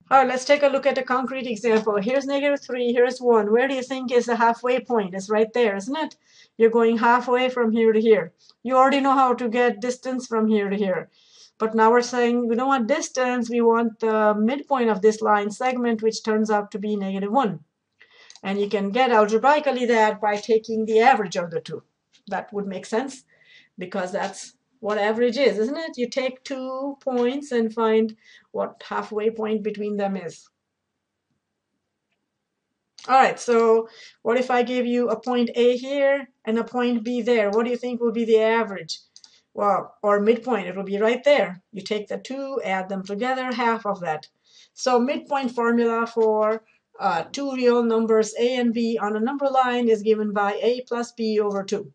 All right, let's take a look at a concrete example. Here's -3, here's 1. Where do you think is the halfway point? It's right there, isn't it? You're going halfway from here to here. You already know how to get distance from here to here. But now we're saying we don't want distance, we want the midpoint of this line segment, which turns out to be -1. And you can get algebraically that by taking the average of the two. That would make sense because that's what average is, isn't it? You take 2 points and find what halfway point between them is. All right, so what if I give you a point A here and a point B there? What do you think will be the average? Well, or midpoint, it will be right there. You take the two, add them together, half of that. So midpoint formula for two real numbers A and B on a number line is given by A plus B over 2.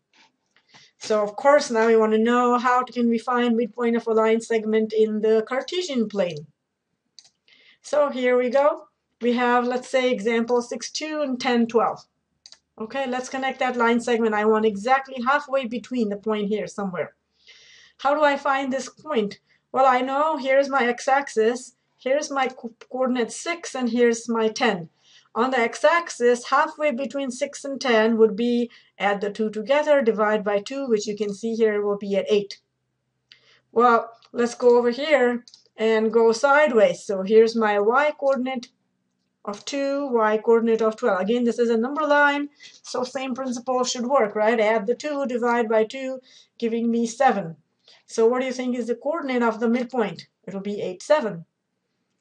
So of course now we want to know how can we find midpoint of a line segment in the Cartesian plane. So here we go. We have, let's say, example 6,2 and 10,12. Okay, let's connect that line segment. I want exactly halfway between the point here somewhere. How do I find this point? Well, I know here's my x-axis, here's my coordinate 6, and here's my 10. On the x-axis, halfway between 6 and 10 would be add the two together, divide by 2, which you can see here will be at 8. Well, let's go over here and go sideways. So here's my y-coordinate of 2, y-coordinate of 12. Again, this is a number line, so same principle should work, right? Add the 2, divide by 2, giving me 7. So what do you think is the coordinate of the midpoint? It'll be 8, 7.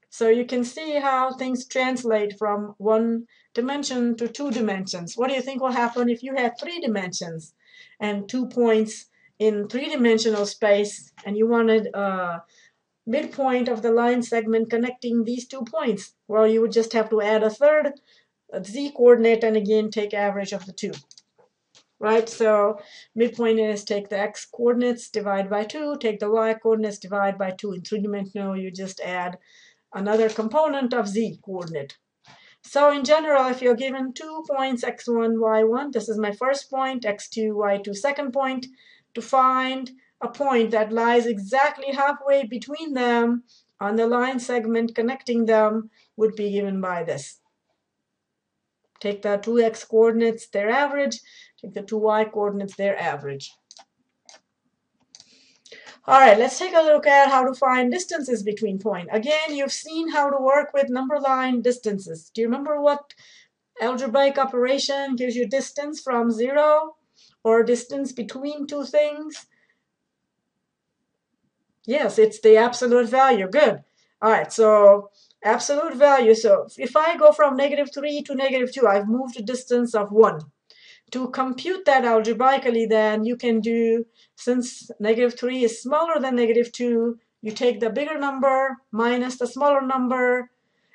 So you can see how things translate from one dimension to 2 dimensions. What do you think will happen if you had 3 dimensions and 2 points in 3-dimensional space, and you wanted a midpoint of the line segment connecting these 2 points? Well, you would just have to add a third z-coordinate and again take average of the 2. Right, so midpoint is take the x-coordinates, divide by 2, take the y-coordinates, divide by 2. In 3-dimensional, you just add another component of z-coordinate. So in general, if you're given 2 points, x1, y1, this is my first point, x2, y2, second point, to find a point that lies exactly halfway between them on the line segment connecting them would be given by this. Take the 2 x-coordinates, their average, take the 2 y-coordinates, their average. All right, let's take a look at how to find distances between points. Again, you've seen how to work with number line distances. Do you remember what algebraic operation gives you distance from 0 or distance between two things? Yes, it's the absolute value. Good. All right, so absolute value. So if I go from -3 to -2, I've moved a distance of 1. To compute that algebraically, then you can do, since -3 is smaller than -2, you take the bigger number minus the smaller number,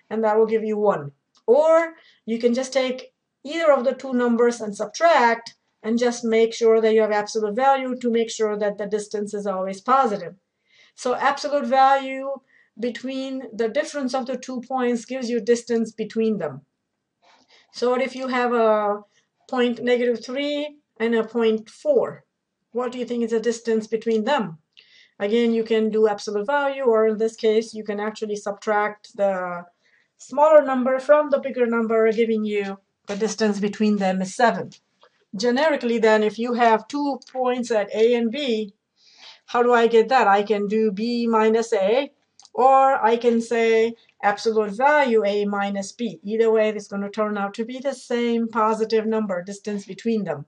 and that will give you 1. Or you can just take either of the two numbers and subtract, and just make sure that you have absolute value to make sure that the distance is always positive. So absolute value between the difference of the 2 points gives you distance between them. So what if you have a point -3 and a point 4? What do you think is the distance between them? Again, you can do absolute value, or in this case, you can actually subtract the smaller number from the bigger number, giving you the distance between them is 7. Generically, then, if you have 2 points at A and B, how do I get that? I can do B minus A, or I can say absolute value A minus B. Either way, it's going to turn out to be the same positive number, distance between them.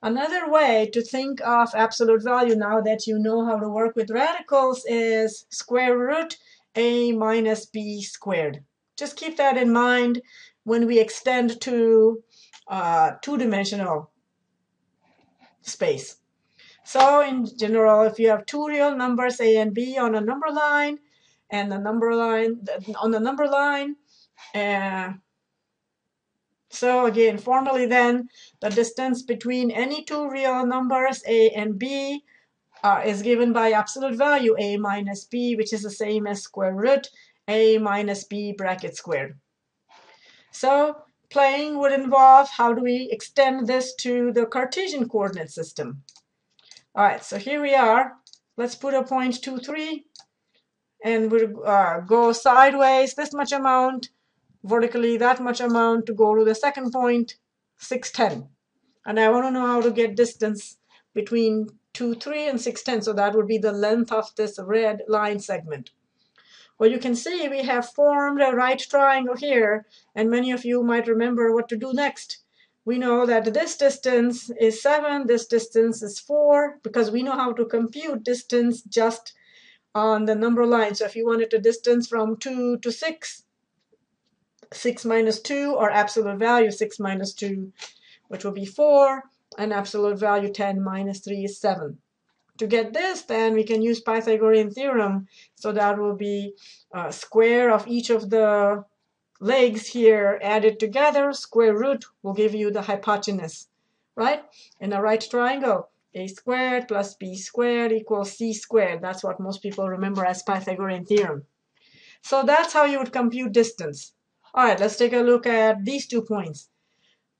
Another way to think of absolute value, now that you know how to work with radicals, is square root A minus B squared. Just keep that in mind when we extend to 2-dimensional space. So in general, if you have 2 real numbers A and B on a number line, and the number line on the number line, so again, formally then, the distance between any 2 real numbers A and B is given by absolute value A minus B, which is the same as square root A minus B bracket squared. So playing would involve, how do we extend this to the Cartesian coordinate system? All right, so here we are. Let's put a point 2, 3, and we'll go sideways this much amount, vertically that much amount to go to the second point, 610. And I want to know how to get distance between 2, 3 and 610. So that would be the length of this red line segment. Well, you can see we have formed a right triangle here, and many of you might remember what to do next. We know that this distance is 7, this distance is 4, because we know how to compute distance just on the number line. So if you wanted to distance from 2 to 6, 6 minus 2, or absolute value 6 minus 2, which will be 4, and absolute value 10 minus 3 is 7. To get this, then we can use Pythagorean Theorem. So that will be square of each of the legs here added together. Square root will give you the hypotenuse, right? In a right triangle, a squared plus b squared equals c squared. That's what most people remember as Pythagorean Theorem. So that's how you would compute distance. All right, let's take a look at these 2 points.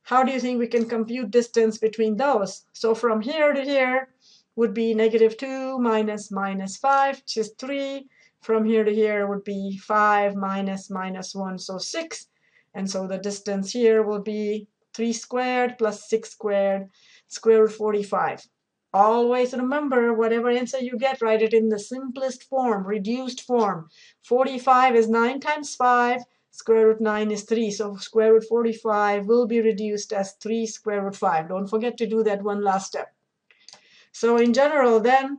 How do you think we can compute distance between those? So from here to here would be -2 minus -5, which is 3. From here to here would be 5 minus -1, so 6. And so the distance here will be 3 squared plus 6 squared, square root 45. Always remember, whatever answer you get, write it in the simplest form, reduced form. 45 is 9 times 5. Square root 9 is 3, so square root 45 will be reduced as 3 square root 5. Don't forget to do that one last step. So in general, then,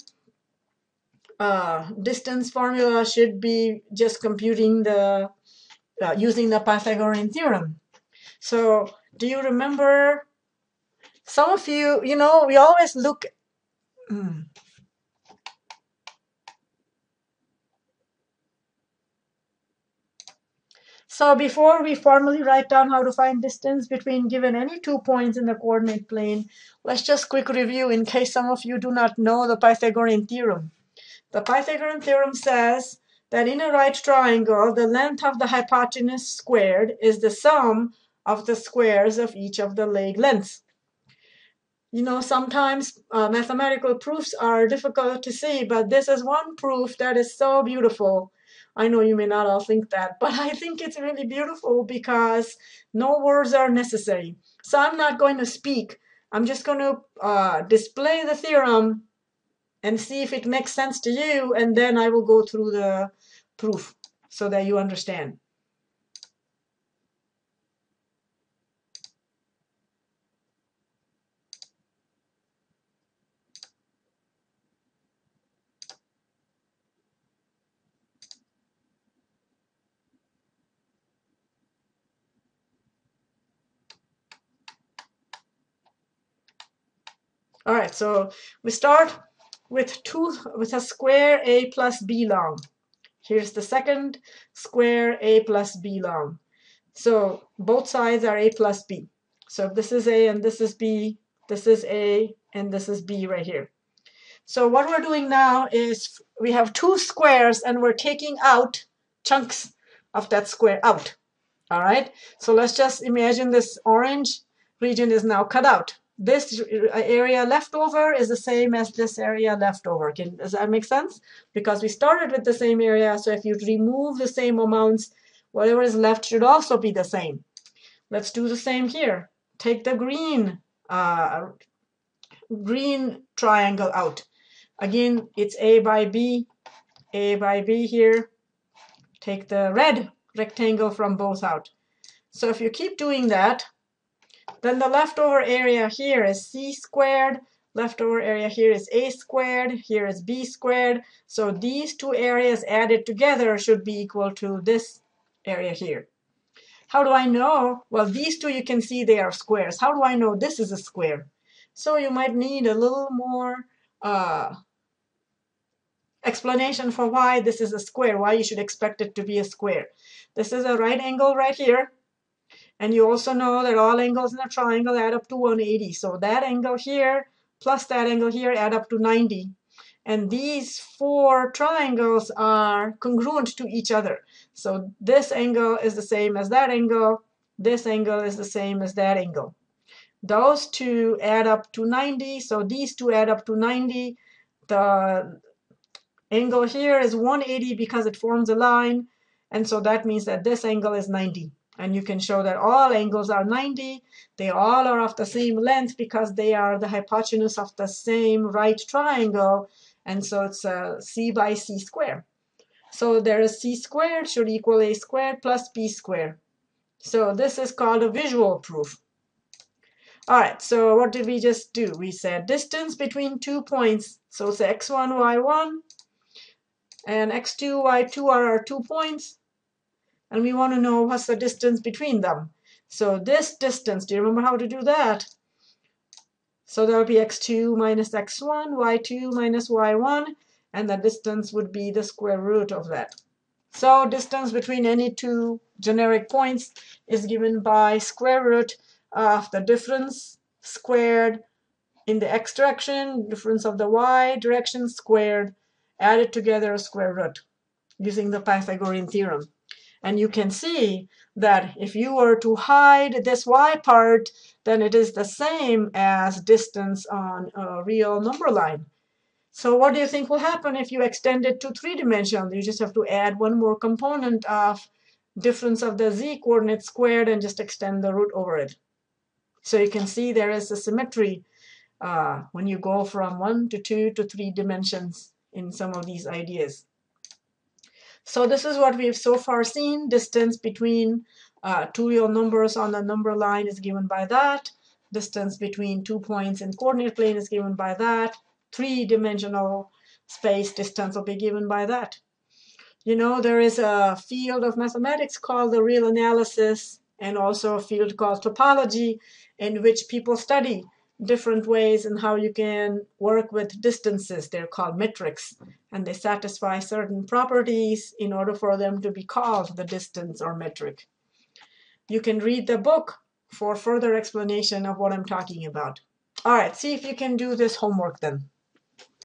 distance formula should be just computing the, using the Pythagorean theorem. So do you remember, some of you, we always look, So before we formally write down how to find distance between given any 2 points in the coordinate plane, let's just quick review in case some of you do not know the Pythagorean theorem. The Pythagorean theorem says that in a right triangle, the length of the hypotenuse squared is the sum of the squares of each of the leg lengths. Sometimes mathematical proofs are difficult to see, but this is one proof that is so beautiful. I know you may not all think that, but I think it's really beautiful because no words are necessary. So I'm not going to speak. I'm just going to display the theorem and see if it makes sense to you, and then I will go through the proof so that you understand. All right, so we start with a square a plus b long. Here's the second square a plus b long. So both sides are a plus b. So if this is a and this is b, this is a and this is b right here. So what we're doing now is we have 2 squares and we're taking out chunks of that square out. All right, so let's just imagine this orange region is now cut out. This area left over is the same as this area left over. Does that make sense? Because we started with the same area, so if you remove the same amounts, whatever is left should also be the same. Let's do the same here. Take the green triangle out. Again, it's a by b here. Take the red rectangle from both out. So if you keep doing that, then the leftover area here is c squared, leftover area here is a squared, here is b squared. So these 2 areas added together should be equal to this area here. How do I know? Well, these 2 you can see they are squares. How do I know this is a square? So you might need a little more explanation for why this is a square, why you should expect it to be a square. This is a right angle right here. And you also know that all angles in a triangle add up to 180. So that angle here plus that angle here add up to 90. And these 4 triangles are congruent to each other. So this angle is the same as that angle. This angle is the same as that angle. Those 2 add up to 90. So these 2 add up to 90. The Angle here is 180 because it forms a line, and so that means that this angle is 90. And you can show that all angles are 90. They all are of the same length because they are the hypotenuse of the same right triangle, and so it's c by c squared. So there is c squared should equal a squared plus b squared. So this is called a visual proof. All right, so what did we just do? We said distance between 2 points. So it's x1, y1, and x2, y2 are our 2 points. And we want to know what's the distance between them. So this distance, do you remember how to do that? So that would be x2 minus x1, y2 minus y1, and the distance would be the square root of that. So distance between any two generic points is given by square root of the difference squared in the x direction, difference of the y direction squared, added together square root using the Pythagorean theorem. And you can see that if you were to hide this y part, then it is the same as distance on a real number line. So what do you think will happen if you extend it to 3-dimensional? You just have to add one more component of difference of the z coordinate squared and just extend the root over it. So you can see there is a symmetry when you go from 1 to 2 to 3 dimensions in some of these ideas. So this is what we've so far seen. Distance between two real numbers on the number line is given by that. Distance between 2 points in coordinate plane is given by that. 3-dimensional space distance will be given by that. You know, there is a field of mathematics called the real analysis, and also a field called topology, in which people study different ways in how you can work with distances. They're called metrics, and they satisfy certain properties in order for them to be called the distance or metric. You can read the book for further explanation of what I'm talking about. All right, see if you can do this homework then.